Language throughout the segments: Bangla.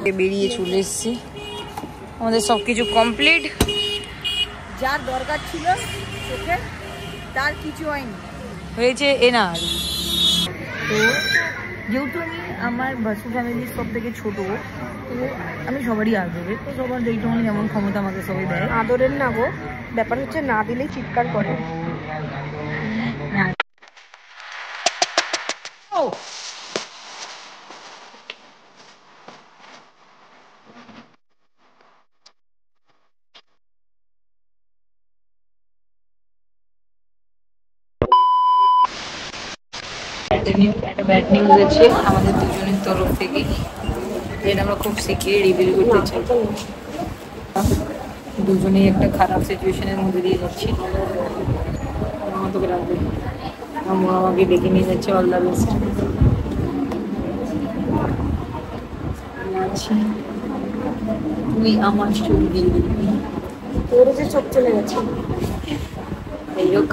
বেরিয়ে চলে এসেছি, আমাদের সব কিছু কমপ্লিট। যার দরকার ছিল চোখে তার কিছু হয়নি, হয়েছে এনার। তো যেহেতু আমি আমার বাসু ফ্যামিলির সব থেকে ছোটো, তো আমি সবারই আদরের, তো সবার যেইটুকুনি যেমন ক্ষমতা আমাকে সবাই দেয়। আদরের না গো, ব্যাপার হচ্ছে না দিলেই চিৎকার করে। একটা ব্যাড নিউজ আছে আমাদের দুজনের তরফ থেকে, যেটা আমরা খুব শিগগিরই রিভিল করতে চাই। দুজনেই একটা খারাপ সিচুয়েশনের মধ্যে দিয়ে যাচ্ছি। তোকে রাখবে, আমার আমাকে ডেকে নিয়ে যাচ্ছে, অল দ্য বেস্ট। তুই আমার চোখ দিয়ে দিবি, তোর যে চোখ চলে গেছে। যাই হোক,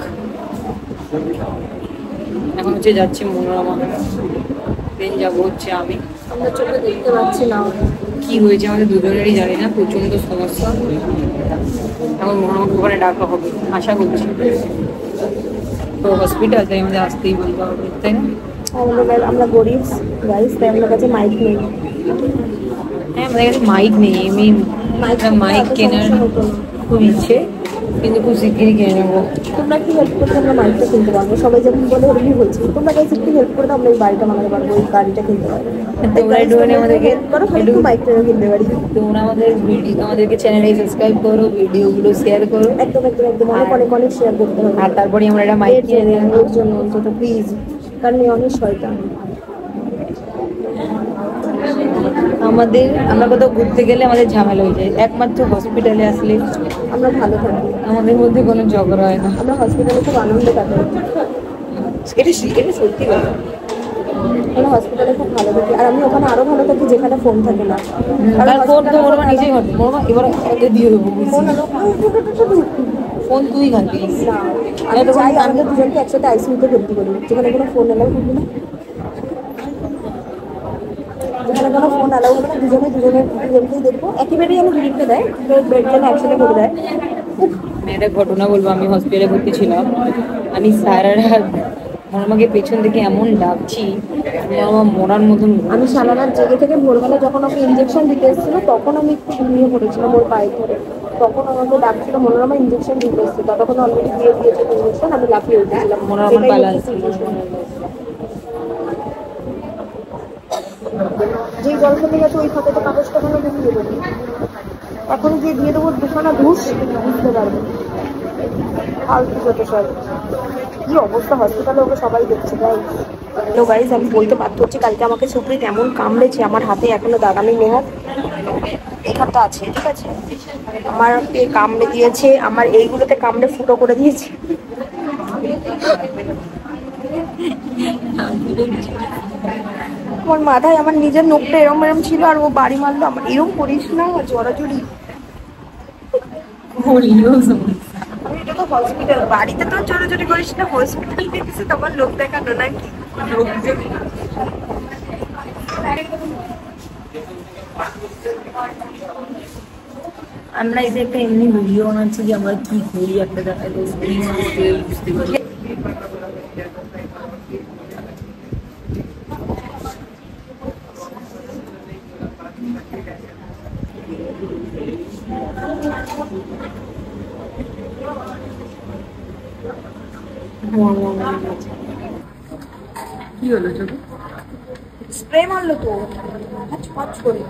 এখন হচ্ছে যাচ্ছি মনোরমা, দেন যাবো হচ্ছে আমি। আমরা চোখে দেখতে পাচ্ছি না কি হয়েছে আমাদের দুজনেরই জানি না, প্রচন্ড সমস্যা। এখন মনোরমাকে ওখানে ডাকা হবে আশা করছি, তো হসপিটাল, তাই আমাদের আসতেই বলতে হবে, তাই না? আমরা গরিব গাইস, তাই আমাদের কাছে মাইক নেই। হ্যাঁ, আমাদের কাছে মাইক নেই, এমনি মাইক কেনার খুব ইচ্ছে, কিন্তু খুব শিগগিরই কিনে নেবো। তোমরা একটু হেল্প করতে আমরা মাইকটা কিনতে পারবো, সবাই যখন বলে ওরকই হয়েছে। তোমরা গাইস একটু হেল্প করে আমরা এই বাড়িটা বানাতে পারবো, এই গাড়িটা কিনতে পারবো। তোমরা একটু আমাদেরকে একটু মাইকটা কিনতে পারি। তোমরা আমাদেরকে চ্যানেলে সাবস্ক্রাইব করো, ভিডিওগুলো শেয়ার করো। একদম একদম একদম অনেক শেয়ার করতে হবে। আর তারপরে আমরা একটা মাইক কিনে দেবো ওর জন্য অন্তত প্লিজ, কারণ এই অনেক শয়তান। আমরা কোথাও ঘুরতে গেলে আমাদের ঝামেলা হয়ে যায়, একমাত্র হসপিটালে আসলে আমরা ভালো থাকি, আমাদের মধ্যে কোনো ঝগড়া হয় না। আমরা হসপিটালে খুব আনন্দ কাটাই, এটা সত্যি কথা। আমরা হসপিটালে খুব ভালো থাকি, আর আমি ওখানে আরো ভালো থাকি যেখানে ফোন থাকে না। কারণ ফোন তো ওরা নিজেই ঘটে, এবার ওকে দিয়ে দেবো ফোন তুই ঘাটিস না। আমি চাই আমাদের দুজনকে একসাথে আইসিইউতে ভর্তি করি, যেখানে কোনো ফোন এলাও হবে না, যেখানে কোনো ফোন এলাও হবে না। দুজনকেই দেখবো, একেবারেই আমি দুজনকে দেয়, বেড যেন একসাথে করে দেয়। একটা ঘটনা বলবো, আমি হসপিটালে ভর্তি ছিলাম, আমি সারা রাত মনোরমাকে পেছন থেকে এমন ডাকছি, মনোরমা মরার মতন। আমি সারা রাত জেগে থেকে ভোরবেলা যখন ওকে ইঞ্জেকশন দিতে এসেছিল, তখন আমি একটু ঘুমিয়ে পড়েছিলাম ওর পায়ে ধরে। তখন আমাকে ডাকছিল মনোরমা ইঞ্জেকশন দিতে এসেছে, ততক্ষণ অলরেডি দিয়ে দিয়েছে ইঞ্জেকশন, আমি লাফিয়ে উঠেছিলাম। মনোরমা পালাচ্ছে। যেই গল্প থেকে আছে ওই খাতাতে কাগজটা কোনো দিয়ে দেবো, এখন যে দিয়ে দেবো দুখানা ঘুষ, বুঝতে পারবে ফালতু যত সব। কি অবস্থা হসপিটালে, ওকে সবাই দেখছে গাইস। হ্যালো গাইস, আমি বলতে বাধ্য হচ্ছি, কালকে আমাকে সুপ্রিত এমন কামড়েছে, আমার হাতে এখনো দাগামি নেহাত এখানটা আছে, ঠিক আছে? আমার কামড়ে দিয়েছে, আমার এইগুলোতে কামড়ে ফুটো করে দিয়েছে। আমার মাথায় আমার নিজের নোখটা এরম এরম ছিল, আর ও বাড়ি মারলো আমার। এরম করিস না, জড়াজড়ি। এটা তো হসপিটাল, বাড়িতে তো জড়াজড়ি করিস না, হসপিটাল দেখেছি তোমার লোক দেখানো নাকি? আমরা এই যে একটা এমনি ভিডিও বানাচ্ছি যে আমরা কি করি, একটা দেখায় বুঝতে পারি। কি হলো চোখে? স্প্রে মারলো তো পাঁচ করে।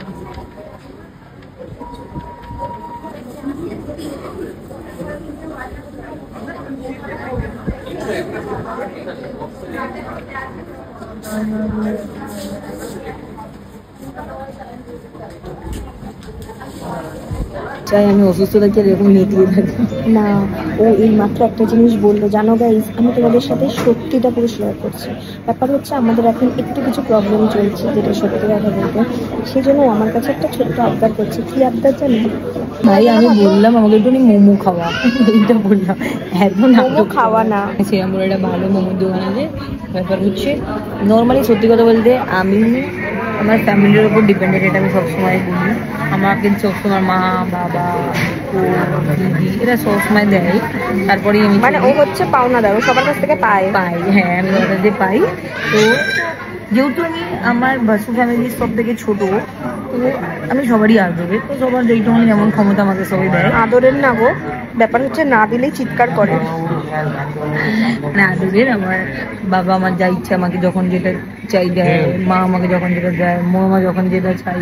চাই আমি অসুস্থ থাকি আর এরকম নেতিয়ে থাকি না। ও এই মাত্র একটা জিনিস বললো, জানো গাইস, আমি তোমাদের সাথে সত্যিটা পুরো শেয়ার করছি। ব্যাপার হচ্ছে আমাদের এখন একটু কিছু প্রবলেম চলছে, যেটা সত্যি কথা বলতে। সেই জন্য আমার কাছে একটা ছোট্ট আবদার করছে। কি আবদার জানি ভাই? আমি বললাম আমাকে একটু মোমো খাওয়া, এইটা বললাম, এখন মোমো খাওয়া না, সেরকম একটা ভালো মোমোর দোকান আছে। ব্যাপার হচ্ছে নর্মালি সত্যি কথা বলতে আমি আমার ফ্যামিলির উপর ডিপেন্ডেন্ট, এটা আমি সবসময় বলি। আমাকে সবসময় মা, বাবা, দিদি এরা সবসময় দেয়, তারপরেই আমি মানে ও হচ্ছে পাওনাদার, ও সবার কাছ থেকে পাই। হ্যাঁ আমি ওটা দিয়ে পাই। তো যেহেতু আমি আমার ভাসু ফ্যামিলির সব থেকে ছোট, তো আমি সবারই আদরের, তো সবার যেইটুকুনি যেমন ক্ষমতা আমাকে সবাই দেয়। আদরের না গো, ব্যাপার হচ্ছে না দিলেই চিৎকার করে। না আদরের, আমার বাবা আমার যা ইচ্ছা আমাকে যখন যেটা চাই দেয়, মা আমাকে যখন যেটা দেয়, মা যখন যেটা চাই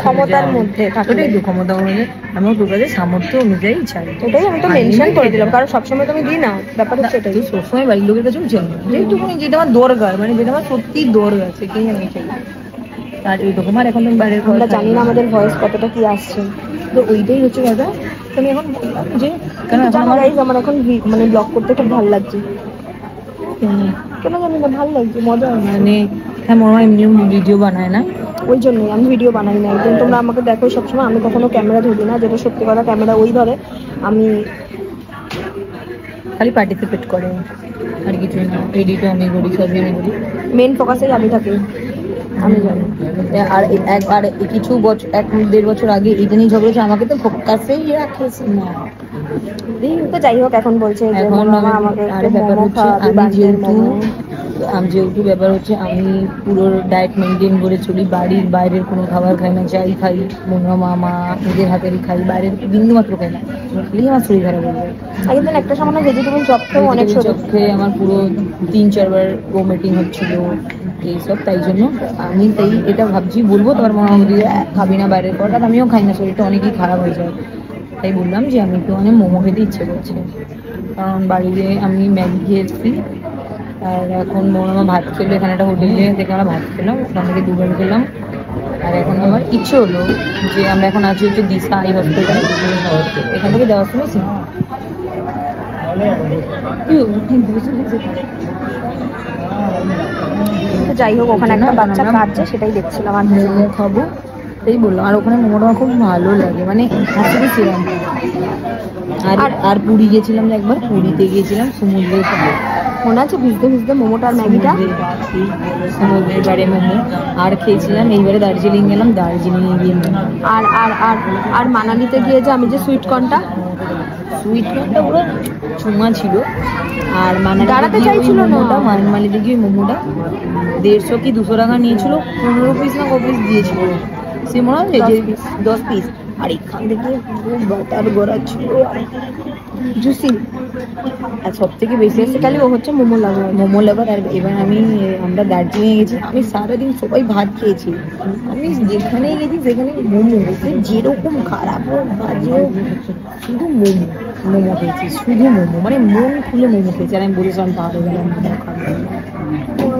ক্ষমতার মধ্যে ওটাই তো ক্ষমতা অনুযায়ী আমিও তোর কাছে সামর্থ্য অনুযায়ী চাই। ওটাই আমি তো মেনশন করে দিলাম, কারণ সবসময় তো আমি দিই না, ব্যাপার হচ্ছে এটাই। তুই সবসময় বাড়ির লোকের কাছেও চাই, যেটুকুনি যেটা আমার দরকার, মানে যেটা আমার সত্যিই দরকার সেটাই আমি চাই। আর এইরকম আর এখন আমি বাইরের আমরা জানি না আমাদের ভয়েস কতটা কি আসছে, তো ওইটাই হচ্ছে কথা। তো আমি এখন বললাম যে কেন আমার এখন মানে ব্লগ করতে খুব ভালো লাগছে, কেন জানি না ভালো লাগছে, মজা হয়। মানে হ্যাঁ মনে হয় এমনিও ভিডিও বানায় না, ওই জন্যই আমি ভিডিও বানাই না একদম। তোমরা আমাকে দেখো সবসময়, আমি কখনো ক্যামেরা ধরি না, যেটা সত্যি কথা, ক্যামেরা ওই ধরে, আমি খালি পার্টিসিপেট করে আর কিছু না। এডিটও আমি করি, সবই আমি করি, মেন ফোকাসেই আমি থাকি, আমি জানি। আর একবার কিছু বছর 1-1.5 বছর আগে এই জন্যই ঝগড়েছে, আমাকে তো ফোকাসেই রাখেছে না। তো যাই হোক, এখন বলছে যে এখন আমাকে আরে ব্যাপার হচ্ছে আমি যেহেতু ব্যাপার হচ্ছে আমি পুরো ডায়েট মেনটেন করে চলি, বাড়ির বাইরের কোনো খাবার খাই না, যাই খাই মা নিজের হাতেরই খাই, বাইরের বিন্দু মাত্র খাই না, খালি আমার শরীর খারাপ হয়ে যায়। আগে দিন একটা সময় ভেজিটেবল চপ খেয়ে অনেক চপ খেয়ে আমার পুরো 3-4 বার ভমিটিং হচ্ছিল এইসব, তাই জন্য আমি তাই এটা ভাবছি বলবো, তোমার মনে হবে খাবি না বাইরের পর, আর আমিও খাই না, শরীরটা অনেকই খারাপ হয়ে যায়। তাই বললাম যে আমি একটু মোমো খেতে ইচ্ছে করছে, কারণ বাড়িতে আমি ম্যাগি খেয়েছি, আর এখন মনে ভাত খেলো, এখানে একটা হোটেলে থেকে আমরা ভাত খেলাম, ওখান থেকে 2 বার খেলাম। আর এখন আমার ইচ্ছে হলো যে আমরা এখন আছি হচ্ছে দিশা আই হসপিটাল, এখান থেকে যাওয়ার সময় যাই হোক, ওখানে একটা বাচ্চা কাঁদছে, সেটাই দেখছিলাম। আর মোমো খাবো তাই বললাম, আর ওখানে মোমোটা খুব ভালো লাগে, মানে হাসিতে ছিলাম। আর পুরী গেছিলাম, একবার পুরীতে গিয়েছিলাম সমুদ্রের পাড়ে, মনে আছে ভিজতে ভিজতে মোমোটা আর ম্যাগিটা, সমুদ্রের পাড়ে মোমো। আর খেয়েছিলাম এইবারে দার্জিলিং গেলাম, দার্জিলিং এ গিয়ে আর আর আর আর মানালিতে গিয়ে যে আমি যে সুইটকর্নটা পুরো চুমা ছিল। আর দাঁড়াতে চাইছিল না, মানালিতে গিয়ে মোমোটা 150 কি 200 টাকা নিয়েছিল, 15 পিস না কপিস দিয়েছিল, সে মনে হয় 10 পিস। আর এখান থেকে বাটার গড়া ছিল, জুসি। আর সব থেকে বেশি বেসিক্যালি ও হচ্ছে মোমো লাভার। আর এবার আমরা দার্জিলিংয়ে গেছি, আমি সারাদিন সবাই ভাত খেয়েছি, আমি যেখানেই গেছি সেখানে মোমো, যেরকম খারাপ হোক বাজে হোক, শুধু মোমো খেয়েছি, শুধু মোমো, মানে মন খুলে মোমো খেয়েছি। আর আমি বলেছিলাম তাহলে গেলাম মোমো খাবো।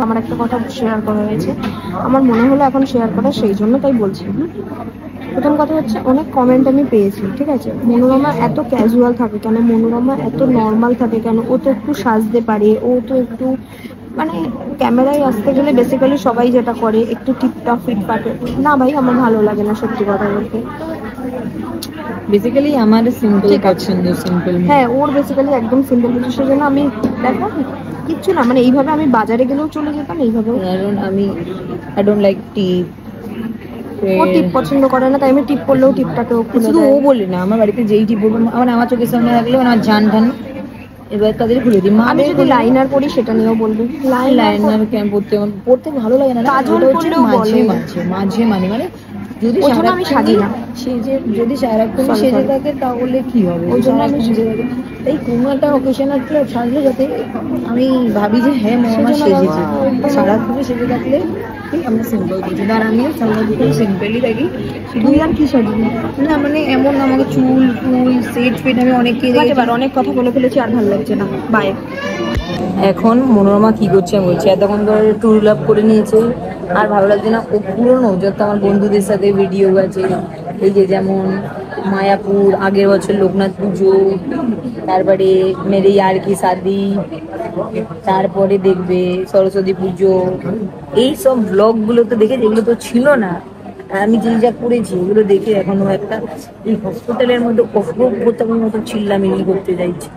আমার একটা কথা শেয়ার করা হয়েছে, আমার মনে হলো এখন শেয়ার করা, সেই জন্য তাই বলছি। প্রথম কথা হচ্ছে, অনেক কমেন্ট আমি পেয়েছি, ঠিক আছে, মনোরমা এত ক্যাজুয়াল থাকে কেন, মনোরমা এত নর্মাল থাকে কেন, ও তো একটু সাজতে পারে, ও তো একটু মানে ক্যামেরায় আসতে গেলে বেসিক্যালি সবাই যেটা করে একটু টিপটপ ফিট পাটে না। ভাই আমার ভালো লাগে না, সত্যি কথা বলতে। বেসিক্যালি আমার সিম্পল পছন্দ, সিম্পল। হ্যাঁ, ওর বেসিক্যালি একদম সিম্পল কিছু, সেজন্য আমি দেখো কিচ্ছু না, মানে এইভাবে আমি বাজারে গেলেও চলে যেতাম এইভাবে। কারণ আমি আই ডোন্ট লাইক টিপ, ও টিপ পছন্দ করে না, তাই আমি টিপ করলেও টিপটাকে ও খুলে শুধু দেয়। ও বলে না, আমার বাড়িতে যেই টিপ বলবো, আমার চোখের সামনে থাকলে আমার জান টান, এবার তাদের খুলে দিই। আমি যদি লাইনার পরি সেটা নিয়েও বলবি, লাইনার কেন পড়তে ভালো লাগে না, কাজল হচ্ছে মাঝে মানে যদি আমি সাজি না, যদি সারাক্ষণ সেজে থাকে তাহলে কি হবে, ওই জন্য আমি সেজে থাকি। তাই কোনো একটা অকেশনাল সাজলে যাতে আমি ভাবি যে হ্যাঁ আমার সেজেছি, সারাক্ষণ সেজে থাকলে আমরা সিম্পল করছি। আর আমিও সারাক্ষণ সিম্পলই থাকি। তুই আর কি সাজবি না, মানে এমন আমাকে চুল সেট ফেট আমি অনেক কথা বলে ফেলেছি, আর ভালো লাগছে না, বাই। এখন মনোরমা কি করছে আমি বলছি, এতক্ষণ ধরে ট্যুর লাভ করে নিয়েছে, আর ভালো লাগছে না। ও পুরোনো যত আমার বন্ধুদের সাথে ভিডিও গেছে, এই যে যেমন মায়াপুর, আগের বছর লোকনাথ পুজো, তারপরে মেরে ইয়ার কি শাদি, তারপরে দেখবে সরস্বতী পুজো, এই সব ব্লগগুলো তো দেখে, যেগুলো তো ছিল না। আর আমি যে যা করেছি এগুলো দেখে এখনো একটা এই হসপিটালের মধ্যে অসভ্যতার মতো চিল্লামিল্লি করতে যাইছি।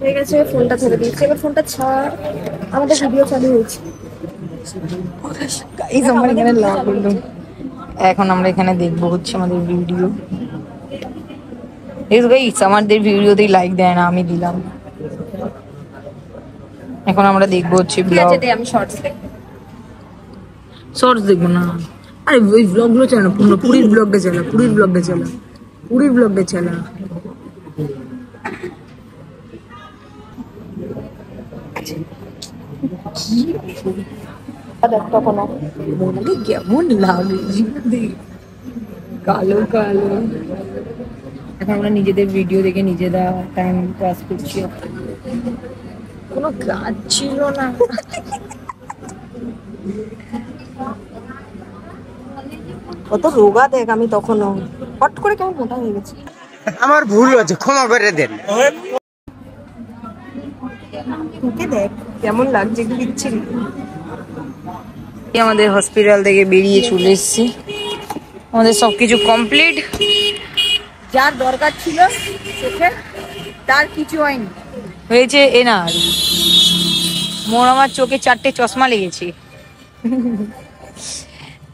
হয়ে গেছে, ফোনটা ধরে দিয়েছি, এবার ফোনটা ছাড়, আমাদের ভিডিও চালু হয়েছে। গাইস আমার এখানে লাগলো, এখন আমরা এখানে দেখবো হচ্ছে আমাদের ভিডিও। গাইস আমাদের ভিডিওতেই লাইক দেয় না, আমি দিলাম। এখন আমরা দেখবো হচ্ছে ব্লগ। আমি শর্টস শর্টস দেখবো না, আরে ওই ব্লগগুলো চালা, পুরীর ব্লগটা চালা, পুরীর ব্লগটা চালা, পুরীর ব্লগটা চালা। তখন মনে কেমন লাগে, কালো কালো। এখন আমরা নিজেদের ভিডিও দেখে নিজেরা টাইম পাস করছি, কোনো কাজ ছিল না। কত রোগা দেখ, আমি তখনও হট করে কেমন মোটা হয়ে গেছি। আমার ভুল হয়েছে, ক্ষমা করে দেন। তোকে দেখ কেমন লাগছে, বিচ্ছিরি। আমাদের হসপিটাল থেকে বেরিয়ে চলে এসেছি, আমাদের সবকিছু কমপ্লিট। যার দরকার ছিল চোখে তার কিছু হয়নি, হয়েছে এনার। মোর আমার চোখে 4টে চশমা লেগেছে।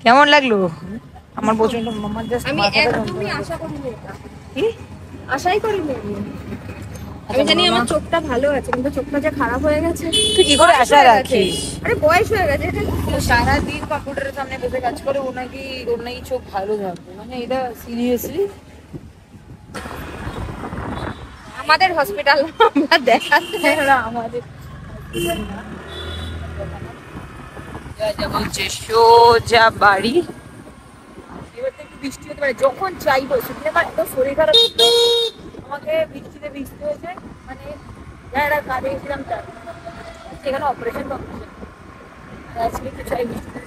কেমন লাগলো? আমার প্রচন্ড মামার জাস্ট আমি একদমই আশা করিনি এটা, আশাই করিনি আমি জানি আমার চোখটা ভালো আছে, কিন্তু চোখটা যে খারাপ হয়ে গেছে। তুই কি করে আশা রাখিস? আরে বয়স হয়ে গেছে, এটা সারাদিন কম্পিউটারের সামনে বসে কাজ করে, ওর নাকি চোখ ভালো থাকবে, মানে এটা সিরিয়াসলি? আমাদের হসপিটাল আমরা দেখাতে আমাদের বলছে সোজা বাড়ি। এবার তো একটু বৃষ্টি হতে পারে, যখন চাইবো সেদিন আমার এত শরীর খারাপ ছিল, আমাকে বৃষ্টিতে ভিজতে হয়েছে। মানে যারা কাজে গেছিলাম তার সেখানে অপারেশন আজকে একটু চাই বৃষ্টিতে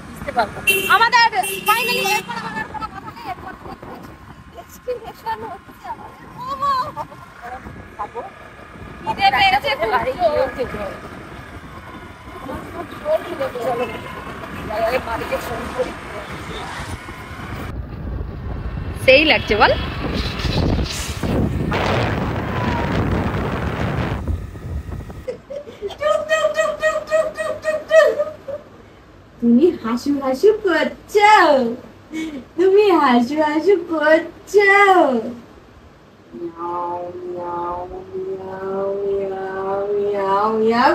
ভিজতে পারবো। আমাদের ফাইনালি এরপর আমাদের কোনো কথা নেই, এরপর এক্সপ্রেশন হচ্ছে আমাদের। ওমা খাবো খিদে পেয়েছে খুব। বাড়ি গিয়েও খেতে হবে। চলো আগে বাড়িতে ফোন করি। সেই লাগছে বল। তুমি হাসু হাসু করছো, তুমি হাসু হাসু করছো। মিয়াও মিয়াও মিয়াও মিয়াও মিয়াও মিয়াও।